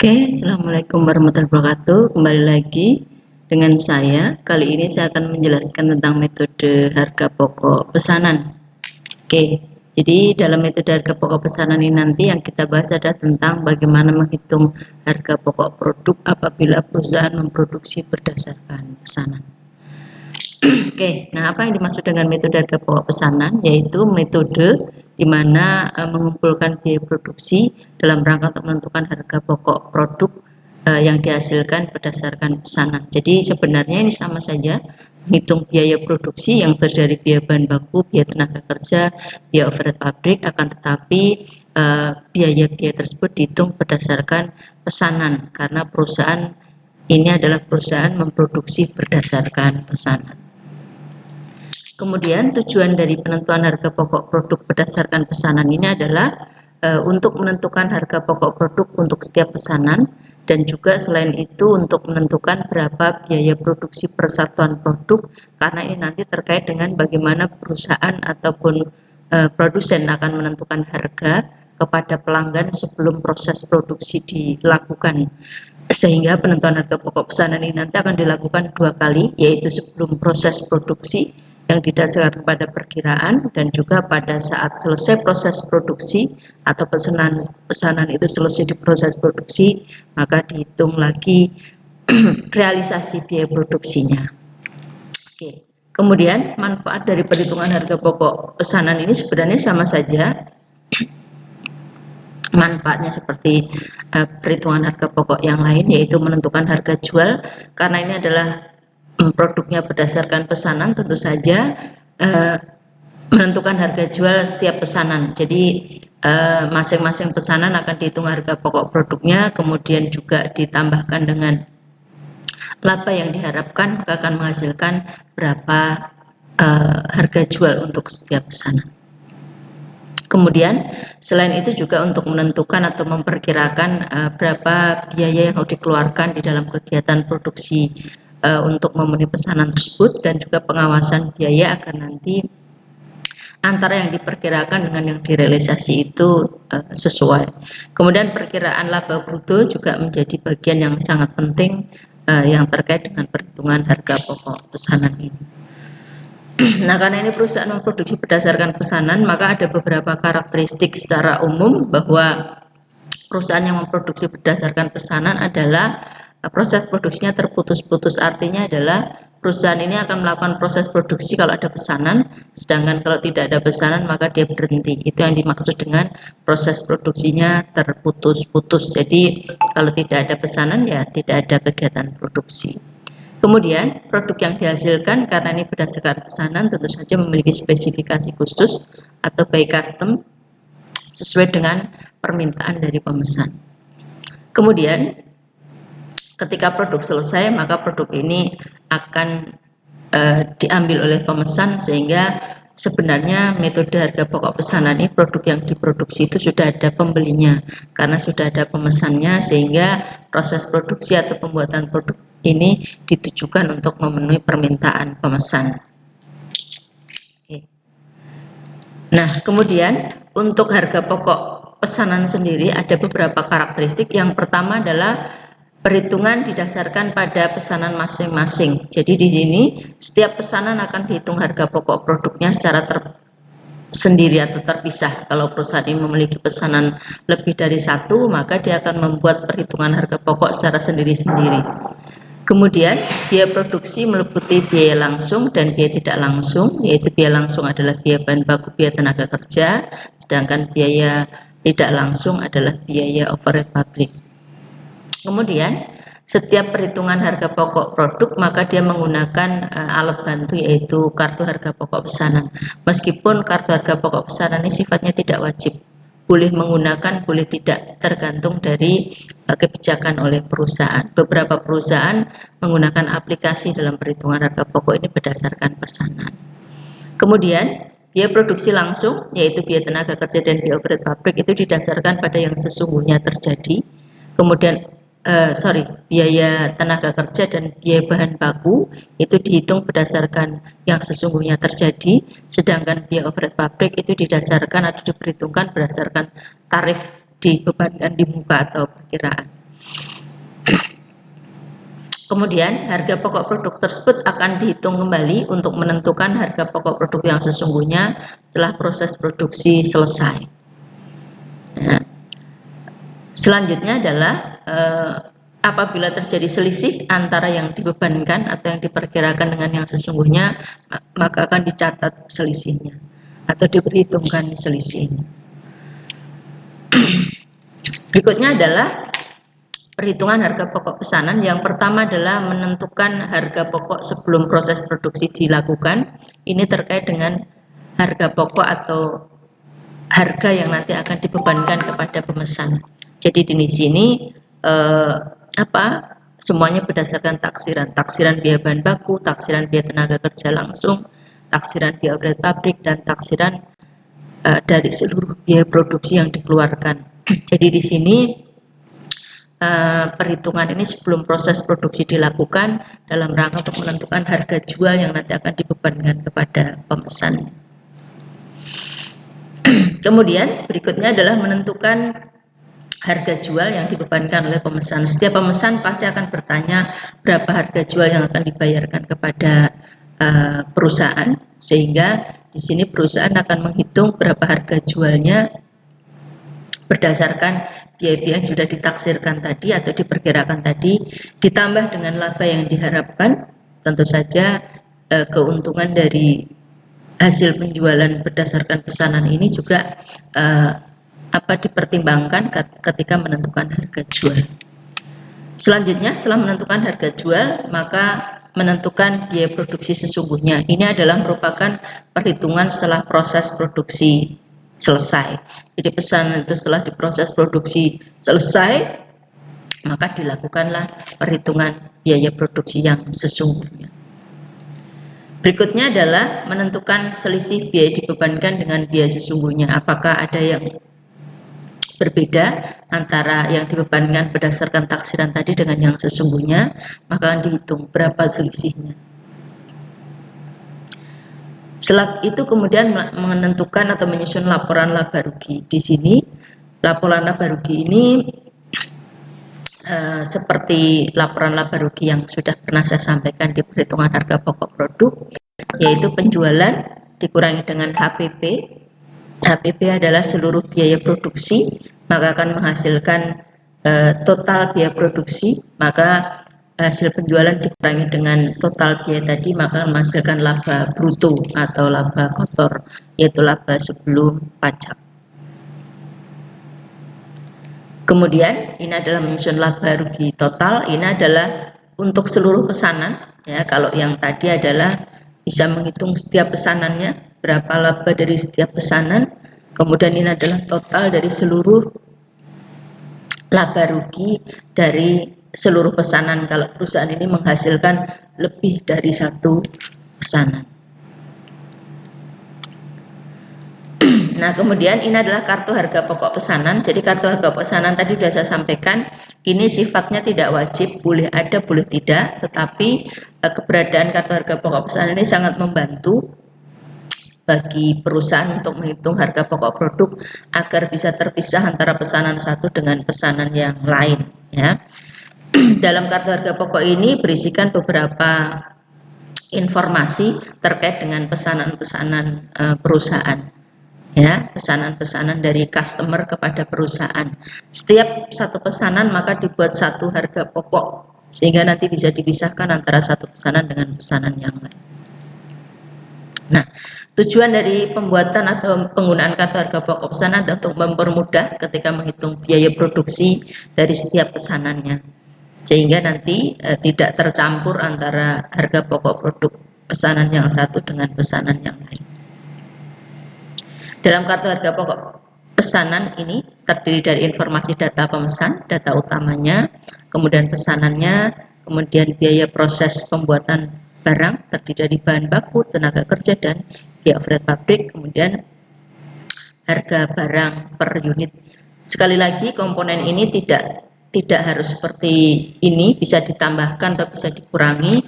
Oke, Assalamualaikum warahmatullahi wabarakatuh. Kembali lagi dengan saya. Kali ini saya akan menjelaskan tentang metode harga pokok pesanan. Oke, jadi dalam metode harga pokok pesanan ini nanti yang kita bahas adalah tentang bagaimana menghitung harga pokok produk apabila perusahaan memproduksi berdasarkan pesanan. Oke, nah apa yang dimaksud dengan metode harga pokok pesanan? Yaitu metode di mana mengumpulkan biaya produksi dalam rangka untuk menentukan harga pokok produk yang dihasilkan berdasarkan pesanan. Jadi sebenarnya ini sama saja, menghitung biaya produksi yang terdiri dari biaya bahan baku, biaya tenaga kerja, biaya overhead pabrik, akan tetapi biaya-biaya tersebut dihitung berdasarkan pesanan karena perusahaan ini adalah perusahaan memproduksi berdasarkan pesanan. Kemudian tujuan dari penentuan harga pokok produk berdasarkan pesanan ini adalah untuk menentukan harga pokok produk untuk setiap pesanan, dan juga selain itu untuk menentukan berapa biaya produksi per satuan produk, karena ini nanti terkait dengan bagaimana perusahaan ataupun produsen akan menentukan harga kepada pelanggan sebelum proses produksi dilakukan. Sehingga penentuan harga pokok pesanan ini nanti akan dilakukan 2 kali, yaitu sebelum proses produksi yang didasarkan pada perkiraan, dan juga pada saat selesai proses produksi atau pesanan itu selesai di proses produksi, maka dihitung lagi realisasi biaya produksinya. Oke. Kemudian manfaat dari perhitungan harga pokok pesanan ini sebenarnya sama saja. Manfaatnya seperti perhitungan harga pokok yang lain, yaitu menentukan harga jual, karena ini adalah produknya berdasarkan pesanan. Tentu saja menentukan harga jual setiap pesanan, jadi masing-masing pesanan akan dihitung harga pokok produknya, kemudian juga ditambahkan dengan laba yang diharapkan, maka akan menghasilkan berapa harga jual untuk setiap pesanan. Kemudian selain itu juga untuk menentukan atau memperkirakan berapa biaya yang harus dikeluarkan di dalam kegiatan produksi untuk memenuhi pesanan tersebut, dan juga pengawasan biaya agar nanti antara yang diperkirakan dengan yang direalisasi itu sesuai. Kemudian perkiraan laba bruto juga menjadi bagian yang sangat penting yang terkait dengan perhitungan harga pokok pesanan ini. Nah, karena ini perusahaan memproduksi berdasarkan pesanan, maka ada beberapa karakteristik secara umum bahwa perusahaan yang memproduksi berdasarkan pesanan adalah proses produksinya terputus-putus. Artinya adalah perusahaan ini akan melakukan proses produksi kalau ada pesanan, sedangkan kalau tidak ada pesanan maka dia berhenti. Itu yang dimaksud dengan proses produksinya terputus-putus. Jadi kalau tidak ada pesanan ya tidak ada kegiatan produksi. Kemudian produk yang dihasilkan karena ini berdasarkan pesanan tentu saja memiliki spesifikasi khusus atau by custom sesuai dengan permintaan dari pemesan. Kemudian ketika produk selesai maka produk ini akan diambil oleh pemesan, sehingga sebenarnya metode harga pokok pesanan ini produk yang diproduksi itu sudah ada pembelinya karena sudah ada pemesannya, sehingga proses produksi atau pembuatan produk ini ditujukan untuk memenuhi permintaan pemesan. Oke. Nah, kemudian untuk harga pokok pesanan sendiri ada beberapa karakteristik. Yang pertama adalah perhitungan didasarkan pada pesanan masing-masing. Jadi di sini setiap pesanan akan dihitung harga pokok produknya secara sendiri atau terpisah. Kalau perusahaan ini memiliki pesanan lebih dari satu, maka dia akan membuat perhitungan harga pokok secara sendiri-sendiri. Kemudian biaya produksi meliputi biaya langsung dan biaya tidak langsung, yaitu biaya langsung adalah biaya bahan baku, biaya tenaga kerja, sedangkan biaya tidak langsung adalah biaya overhead pabrik. Kemudian setiap perhitungan harga pokok produk maka dia menggunakan alat bantu, yaitu kartu harga pokok pesanan. Meskipun kartu harga pokok pesanan ini sifatnya tidak wajib, boleh menggunakan boleh tidak, tergantung dari kebijakan oleh perusahaan. Beberapa perusahaan menggunakan aplikasi dalam perhitungan harga pokok ini berdasarkan pesanan. Kemudian biaya produksi langsung, yaitu biaya tenaga kerja dan biaya overhead pabrik, itu didasarkan pada yang sesungguhnya terjadi. Kemudian biaya tenaga kerja dan biaya bahan baku itu dihitung berdasarkan yang sesungguhnya terjadi, sedangkan biaya overhead pabrik itu didasarkan atau diperhitungkan berdasarkan tarif dibebankan di muka atau perkiraan. Kemudian harga pokok produk tersebut akan dihitung kembali untuk menentukan harga pokok produk yang sesungguhnya setelah proses produksi selesai. Nah, selanjutnya adalah apabila terjadi selisih antara yang dibebankan atau yang diperkirakan dengan yang sesungguhnya, maka akan dicatat selisihnya atau diperhitungkan selisihnya. Berikutnya adalah perhitungan harga pokok pesanan. Yang pertama adalah menentukan harga pokok sebelum proses produksi dilakukan. Ini terkait dengan harga pokok atau harga yang nanti akan dibebankan kepada pemesan. Jadi di sini semuanya berdasarkan taksiran biaya bahan baku, taksiran biaya tenaga kerja langsung, taksiran biaya overhead pabrik, dan taksiran dari seluruh biaya produksi yang dikeluarkan. Jadi di sini perhitungan ini sebelum proses produksi dilakukan dalam rangka untuk menentukan harga jual yang nanti akan dibebankan kepada pemesan. Kemudian berikutnya adalah menentukan harga jual yang dibebankan oleh pemesan. Setiap pemesan pasti akan bertanya berapa harga jual yang akan dibayarkan kepada perusahaan, sehingga di sini perusahaan akan menghitung berapa harga jualnya berdasarkan biaya-biaya yang sudah ditaksirkan tadi atau diperkirakan tadi, ditambah dengan laba yang diharapkan. Tentu saja keuntungan dari hasil penjualan berdasarkan pesanan ini juga dipertimbangkan ketika menentukan harga jual. Selanjutnya, setelah menentukan harga jual, maka menentukan biaya produksi sesungguhnya. Ini adalah merupakan perhitungan setelah proses produksi selesai. Jadi pesanan itu setelah diproses produksi selesai, maka dilakukanlah perhitungan biaya produksi yang sesungguhnya. Berikutnya adalah menentukan selisih biaya dibebankan dengan biaya sesungguhnya. Apakah ada yang berbeda antara yang dibebankan berdasarkan taksiran tadi dengan yang sesungguhnya, maka dihitung berapa selisihnya. Setelah itu kemudian menentukan atau menyusun laporan laba rugi. Di sini laporan laba rugi ini seperti laporan laba rugi yang sudah pernah saya sampaikan di perhitungan harga pokok produk, yaitu penjualan dikurangi dengan HPP. HPP adalah seluruh biaya produksi, maka akan menghasilkan total biaya produksi, maka hasil penjualan dikurangi dengan total biaya tadi, maka menghasilkan laba bruto atau laba kotor, yaitu laba sebelum pajak. Kemudian ini adalah menyusun laba rugi total. Ini adalah untuk seluruh pesanan, ya. Kalau yang tadi adalah bisa menghitung setiap pesanannya, berapa laba dari setiap pesanan. Kemudian ini adalah total dari seluruh laba rugi dari seluruh pesanan kalau perusahaan ini menghasilkan lebih dari satu pesanan. Nah, kemudian ini adalah kartu harga pokok pesanan. Jadi kartu harga pesanan tadi sudah saya sampaikan, ini sifatnya tidak wajib, boleh ada boleh tidak, tetapi keberadaan kartu harga pokok pesanan ini sangat membantu bagi perusahaan untuk menghitung harga pokok produk agar bisa terpisah antara pesanan satu dengan pesanan yang lain, ya. Dalam kartu harga pokok ini berisikan beberapa informasi terkait dengan pesanan-pesanan perusahaan, ya, pesanan-pesanan dari customer kepada perusahaan. Setiap satu pesanan maka dibuat satu harga pokok sehingga nanti bisa dipisahkan antara satu pesanan dengan pesanan yang lain. Nah, tujuan dari pembuatan atau penggunaan kartu harga pokok pesanan adalah untuk mempermudah ketika menghitung biaya produksi dari setiap pesanannya, sehingga nanti tidak tercampur antara harga pokok produk pesanan yang satu dengan pesanan yang lain. Dalam kartu harga pokok pesanan ini terdiri dari informasi data pemesan, data utamanya, kemudian pesanannya, kemudian biaya proses pembuatan barang terdiri dari bahan baku, tenaga kerja, dan biaya overhead pabrik, kemudian harga barang per unit. Sekali lagi, komponen ini tidak harus seperti ini, bisa ditambahkan atau bisa dikurangi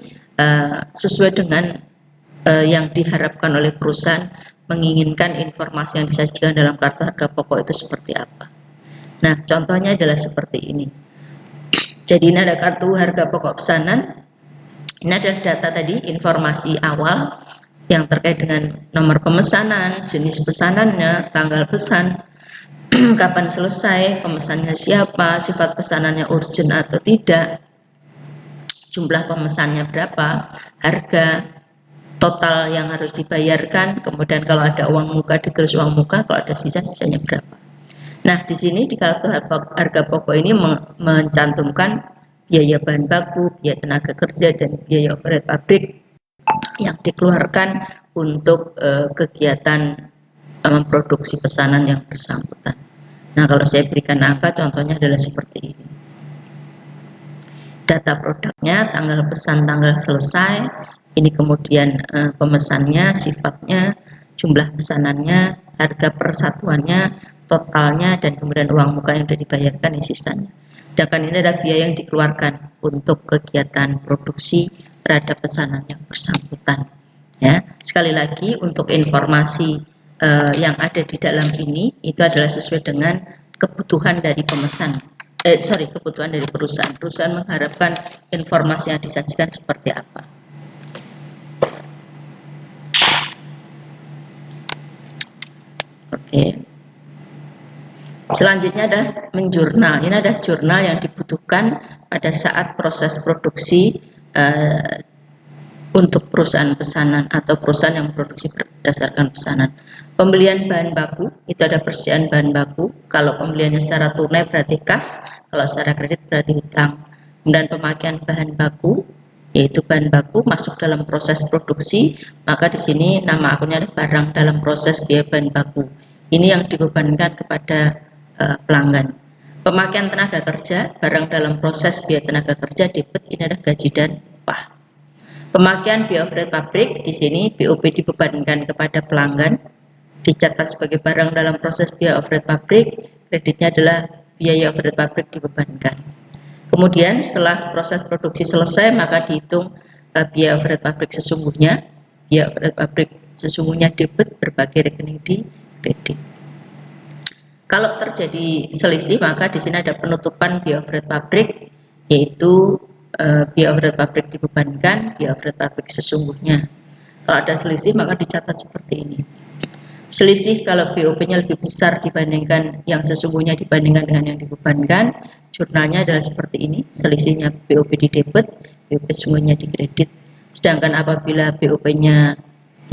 sesuai dengan yang diharapkan oleh perusahaan menginginkan informasi yang disajikan dalam kartu harga pokok itu seperti apa. Nah, contohnya adalah seperti ini. Jadi ini ada kartu harga pokok pesanan. Ini adalah data tadi, informasi awal yang terkait dengan nomor pemesanan, jenis pesanannya, tanggal pesan, kapan selesai, pemesannya siapa, sifat pesanannya urgent atau tidak, jumlah pemesannya berapa, harga total yang harus dibayarkan, kemudian kalau ada uang muka ditulis uang muka, kalau ada sisanya berapa. Nah, di sini di kartu harga pokok ini mencantumkan biaya bahan baku, biaya tenaga kerja, dan biaya overhead pabrik yang dikeluarkan untuk kegiatan memproduksi pesanan yang bersangkutan. Nah, kalau saya berikan angka, contohnya adalah seperti ini. Data produknya, tanggal pesan, tanggal selesai, ini kemudian pemesannya, sifatnya, jumlah pesanannya, harga persatuannya, totalnya, dan kemudian uang muka yang sudah dibayarkan, sisanya. Sedangkan ini adalah biaya yang dikeluarkan untuk kegiatan produksi terhadap pesanan yang bersangkutan. Ya, sekali lagi untuk informasi yang ada di dalam ini itu adalah sesuai dengan kebutuhan dari pemesan. Kebutuhan dari perusahaan. Perusahaan mengharapkan informasi yang disajikan seperti apa. Oke. Selanjutnya adalah menjurnal. Ini adalah jurnal yang dibutuhkan pada saat proses produksi untuk perusahaan pesanan atau perusahaan yang memproduksi berdasarkan pesanan. Pembelian bahan baku, itu ada persediaan bahan baku. Kalau pembeliannya secara tunai berarti kas, kalau secara kredit berarti hutang. Kemudian pemakaian bahan baku, yaitu bahan baku masuk dalam proses produksi, maka di sini nama akunnya adalah barang dalam proses biaya bahan baku. Ini yang dibebankan kepada pelanggan. Pemakaian tenaga kerja, barang dalam proses biaya tenaga kerja, debit, ini adalah gaji dan upah. Pemakaian biaya overhead pabrik, di sini BOP dibebankan kepada pelanggan, dicatat sebagai barang dalam proses biaya overhead pabrik, kreditnya adalah biaya overhead pabrik dibebankan. Kemudian setelah proses produksi selesai, maka dihitung biaya overhead pabrik sesungguhnya, biaya overhead pabrik sesungguhnya debit, berbagai rekening di kredit. Kalau terjadi selisih, maka di sini ada penutupan biaya overhead pabrik, yaitu biaya overhead pabrik dibebankan, biaya overhead pabrik sesungguhnya. Kalau ada selisih, maka dicatat seperti ini. Selisih kalau BOP-nya lebih besar dibandingkan yang sesungguhnya dibandingkan dengan yang dibebankan, jurnalnya adalah seperti ini. Selisihnya BOP di debit, BOP sesungguhnya di kredit. Sedangkan apabila BOP-nya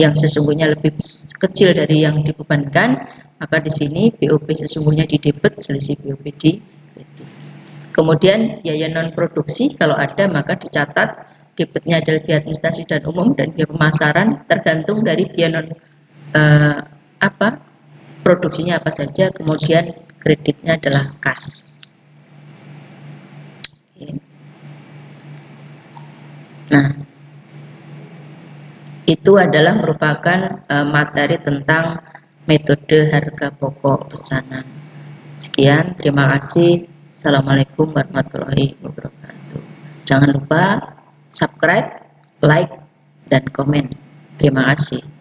yang sesungguhnya lebih kecil dari yang dibebankan, maka di sini BOP sesungguhnya di debit, selisih BOP di kredit. Kemudian biaya non produksi kalau ada maka dicatat debitnya adalah biaya administrasi dan umum dan biaya pemasaran, tergantung dari biaya non produksinya apa saja, kemudian kreditnya adalah kas. Nah, itu adalah merupakan materi tentang metode harga pokok pesanan. Sekian, terima kasih. Assalamualaikum warahmatullahi wabarakatuh. Jangan lupa subscribe, like, dan komen. Terima kasih.